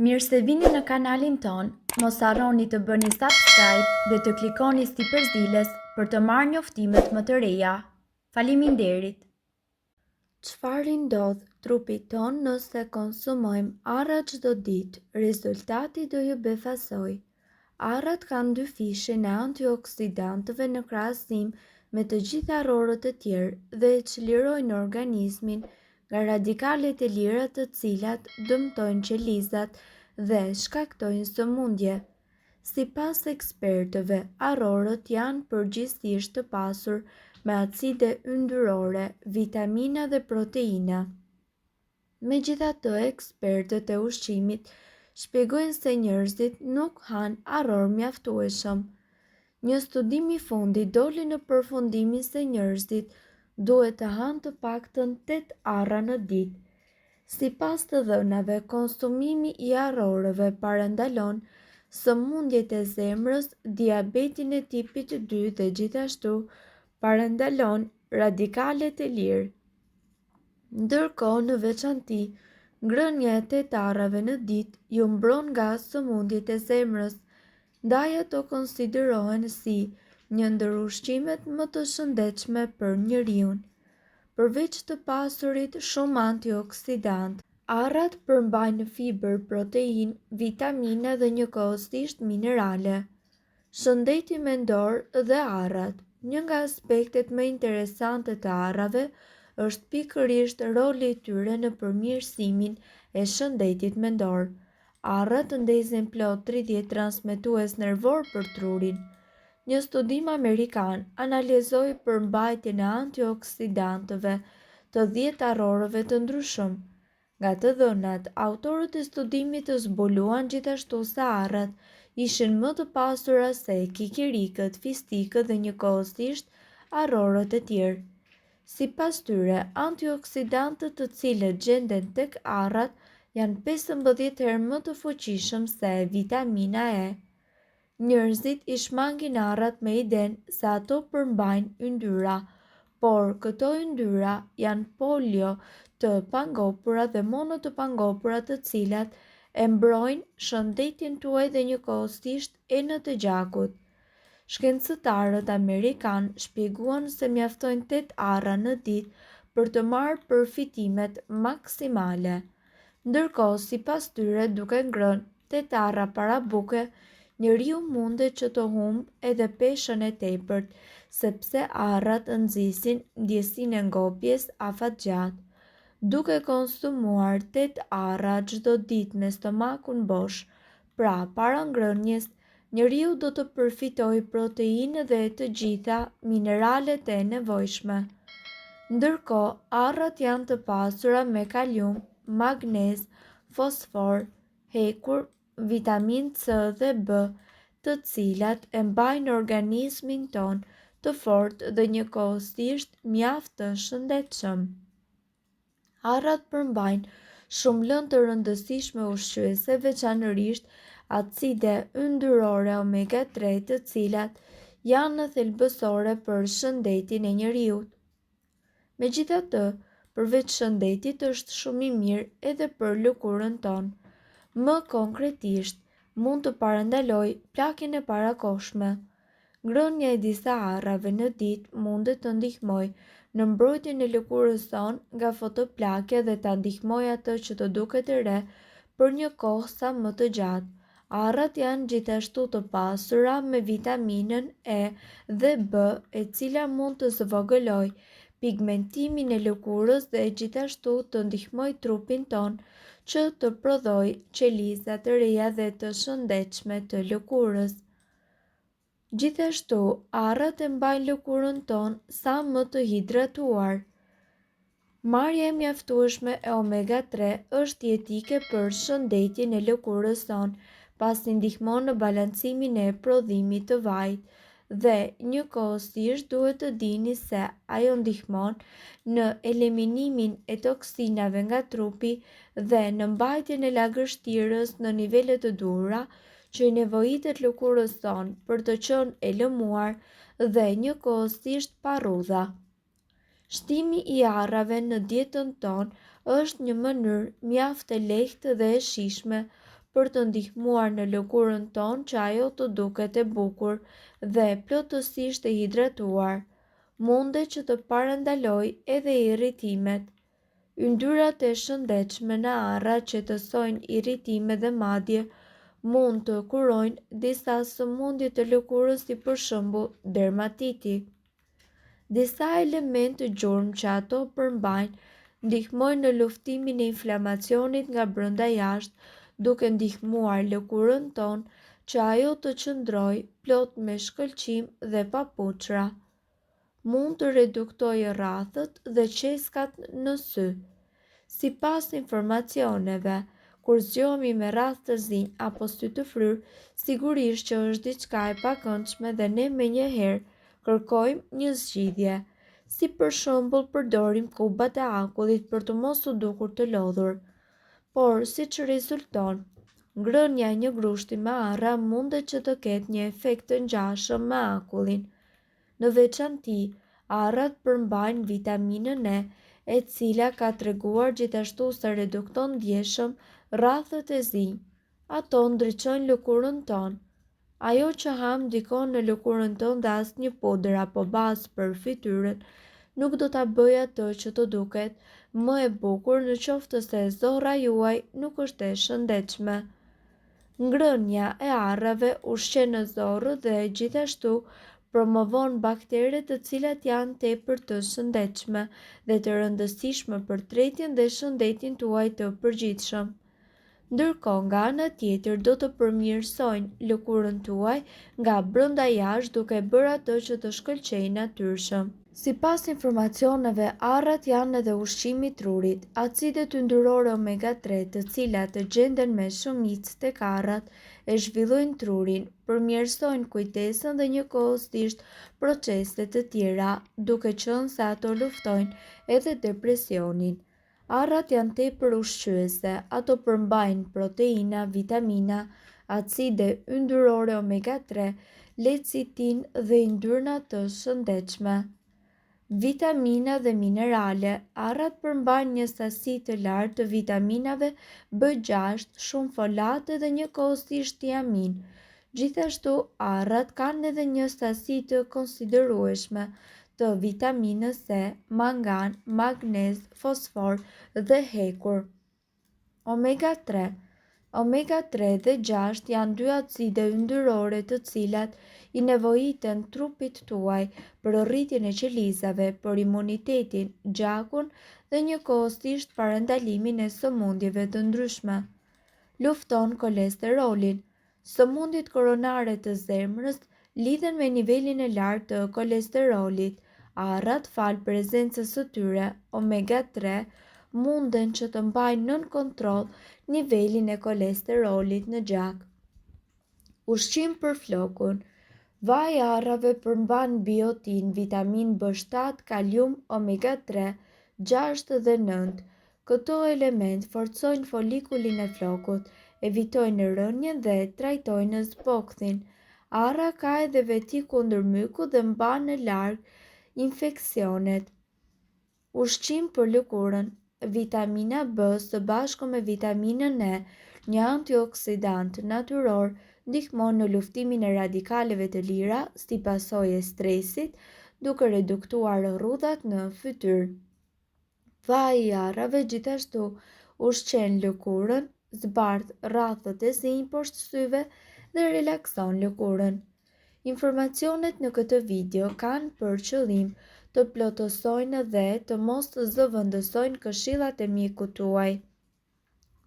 Mirë se vini në kanalin ton, mos harroni të bëni subscribe dhe të klikoni si përzieles për të marrë njoftimet më të reja. Faleminderit! Çfarë ndodh trupit ton nëse konsumojmë arra çdo ditë? Rezultati do ju befasoj. Arrat kanë dy fishe në antioksidantëve në krahasim me të gjitha arrorët e tjerë dhe çlirojnë organizmin nga radikalet e lira të cilat dëmtojnë qelizat dhe shkaktojnë sëmundje. Sipas ekspertëve, arrorët janë përgjithsisht të pasur me acide yndyrore, vitamina dhe proteina. Megjithatë, ekspertët e ushqimit shpjegojnë se njerëzit nuk hanë arror mjaftueshëm. Një studim i fundit doli në përfundimin se njerëzit duhet të hanë të paktën 8 arra në ditë. Sipas të dhënave, konsumimi i arrorëve parandalon sëmundjet e zemrës, diabetin e tipit 2 dhe gjithashtu parandalon radikalet e lirë. Ndërkohë, në veçanti, ngrënia e 8 arrave në ditë ju mbron nga sëmundjet e zemrës, ndaj ato konsiderohen si një ndër ushqimet më të shëndetshme për njeriun. Përveç të pasurit shumë antioksidant, arrat përmbajnë fiber, protein, vitamina dhe njëkohësisht minerale. Shëndeti mendor dhe arrat. Një nga aspektet më interesante të arrave është pikërisht roli i tyre në përmirësimin e shëndetit mendor. Arrat ndezin plot 30 transmetues nervor për trurin. Një studim amerikan analizoi përmbajtjen e antioksidantëve të 10 arrorëve të ndryshëm. Nga të dhënat, autorët e studimit zbuluan gjithashtu se arrat ishin më të pasura se kikirikët, fistikët dhe njëkohësisht arrorët e tjerë. Sipas tyre, antioksidantët të cilët gjenden tek arrat janë 15 herë më të fuqishëm se vitamina E. Njerëzit i shmangin arrat me idenë se ato përmbajnë yndyra, por këto yndyra janë polio të pangopura dhe mono të pangopura të cilat e mbrojnë shëndetin tuaj dhe njëkohësisht enët e gjakut. Shkencëtarët amerikan shpjeguan se mjaftojnë 8 arra në ditë për të marrë përfitimet maksimale. Ndërkohë, sipas tyre, duke ngrënë 8 arra para buke, njeriu mundet që të humbë edhe peshën e tepërt, sepse arrat nxisin ndjesinë e ngopjes afatgjatë. Duke konsumuar 8 arra çdo ditë me stomakun bosh, pra para ngrënies, njeriu do të përfitojë proteinë dhe të gjitha mineralet e nevojshme. Ndërkohë, arrat janë të pasura me kalium, magnez, fosfor, hekur, vitaminë C dhe B, të cilat e mbajnë organizmin ton të fortë dhe njëkohësisht mjaft të shëndetshëm. Arrat përmbajnë shumë lëndë të rëndësishme ushqyese, veçanërisht acide yndyrore omega 3, të cilat janë thelbësore për shëndetin e njeriut. Megjithatë, përveç shëndetit është shumë i mirë edhe për lëkurën tonë. Më konkretisht, mund të parandaloj plakjen e parakohshme. Ngrënia e disa arrave në ditë mundet të ndihmojë në mbrojtjen e lëkurës tonë nga fotoplakja dhe ta ndihmojë atë që të duket e re për një kohë sa më të gjatë. Arrat janë gjithashtu të pasura me vitaminën E dhe B, e cila mund të zvogëlojë pigmentimin e lëkurës dhe gjithashtu të ndihmojë trupin ton që të prodhojë qeliza të reja dhe të shëndetshme të lëkurës. Gjithashtu, arrat e mbajnë lëkurën tonë sa më të hidratuar. Marrja e mjaftueshme e omega 3 është jetike për shëndetjen e lëkurës tonë, pasi ndihmon në balancimin e prodhimit të vajit, dhe njëkohësisht duhet të dini se ajo ndihmon në eliminimin e toksinave nga trupi dhe në mbajtjen e lagështirës në nivele të duhura që i nevojitet lëkurës tonë për të qenë e lëmuar dhe njëkohësisht pa rrudha. Shtimi i arrave në dietën tonë është një mënyrë mjaft e lehtë dhe e shijshme për të ndihmuar në lëkurën tonë që ajo të duket e bukur dhe plotësisht e hidratuar. Mundet që të parandaloj edhe irritimet. Yndyrat e shëndetshme në arra që të sojnë irritime dhe madje mund të kurojnë disa sëmundje të lëkurës si për shembull dermatiti. Disa elementë gjurmë që ato përmbajnë ndihmojnë në luftimin e inflamacionit nga brenda jashtë, duke ndihmuar lëkurën tonë që ajo të qëndrojë plot me shkëlqim dhe pa puçra. Mund të reduktojë rrathët dhe qeskat në sy. Sipas informacioneve, kur zgjohemi me rrath të zi apo sy të fryrë, sigurisht që është diçka e pakëndshme dhe ne menjëherë kërkojmë një zgjidhje, si për shembull përdorim kubat e akullit për të mos u dukur të lodhur. Por siç rezulton, ngrënia e një grushti me arra mundet që të ketë një efekt të ngjashëm me akullin. Në veçanti, arrat përmbajnë vitaminën E cila ka treguar gjithashtu se redukton ndjeshëm rrathët e zi. Ato ndriçojnë lëkurën tonë. Ajo që ham ndikon në lëkurën tonë dhe asnjë pudër apo bazë për fytyrën nuk do ta bëjë atë që të duket më e bukur në qoftë se zorra juaj nuk është e shëndetshme. Ngrënia e arrave ushqen në zorrë dhe gjithashtu promovon bakteret të cilat janë tepër të shëndetshme dhe të rëndësishme për tretjen dhe shëndetin tuaj të përgjithshëm. Ndërkohë nga ana tjetër do të përmirësojnë lëkurën tuaj nga brenda jashtë duke bërë atë që të shkëlqejë natyrshëm. Sipas informacioneve, arrat janë edhe ushqimi i trurit. Acidet yndyrore omega-3, të cilat të gjenden me shumicë tek arrat, e zhvillojnë trurin, përmirësojnë kujtesën dhe njëkohësisht procese të tjera, duke qenë se ato luftojnë edhe depresionin. Arrat janë tepër ushqyese, ato përmbajnë proteina, vitamina, acide yndyrore omega-3, lecitin dhe yndyrna të shëndetshme. Vitamina dhe minerale. Arrat përmbajnë një sasi të lartë të vitaminave B6, shumë folate dhe njëkohësisht tiamin. Gjithashtu, arrat kanë edhe një sasi të konsiderueshme të vitaminës C, mangan, magnez, fosfor dhe hekur. Omega-3. Omega-3 dhe 6 janë dy acide yndyrore të cilat i nevojiten trupit tuaj për rritjen e qelizave, për imunitetin, gjakun dhe njëkohësisht parandalimin e sëmundjeve të ndryshme. Lufton kolesterolin. Sëmundjet koronare të zemrës lidhen me nivelin e lartë të kolesterolit. Arrat, falë prezencës së tyre, omega-3, munden që të mbajnë nën kontroll nivelin e kolesterolit në gjak. Ushqim për flokun. Vaj i arrave përmban biotin, vitamin B7, kalium, omega-3, 6 dhe 9. Këto element forcojnë folikulin e flokut, evitojnë rënjen dhe trajtojnë zbokthin. Arra ka edhe veti kundër myku dhe mban në larg infeksionet. Ushqim për lëkurën. Vitamina B së bashku me vitaminën E, një antioksidant natyror, ndihmon në luftimin e radikaleve të lira si pasojë e stresit, duke reduktuar rrudhat në fytyrë. Vaji i arrave gjithashtu ushqen lëkurën, zbardh rrathët e zinj poshtë syve dhe relakson lëkurën. Informacionet në këtë video kanë për qëllim të plotësojnë dhe të mos të zëvendësojnë këshillat e mjekut tuaj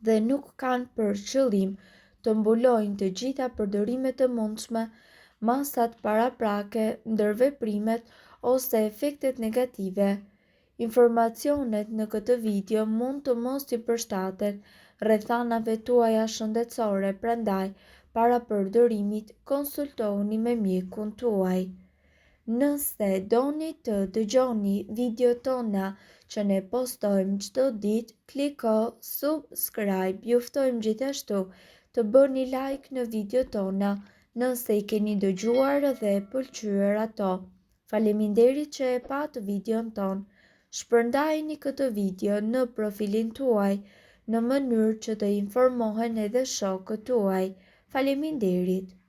dhe nuk kanë për qëllim të mbulojnë të gjitha përdorimet e mundshme, masat paraprake, ndërveprimet ose efektet negative. Informacionet në këtë video mund të mos i përshtaten rrethanave tuaja shëndetësore, prandaj para përdorimit konsultohuni me mjekun tuaj. Nëse doni të dëgjoni video tona që ne postojmë çdo ditë, kliko subscribe. Juftojmë gjithashtu të bëni like në video tona nëse i keni dëgjuar dhe pëlqyer ato. Faleminderit që e pat videon ton. Shpërndajeni këtë video në profilin tuaj në mënyrë që të informohen edhe shokët tuaj. Faleminderit.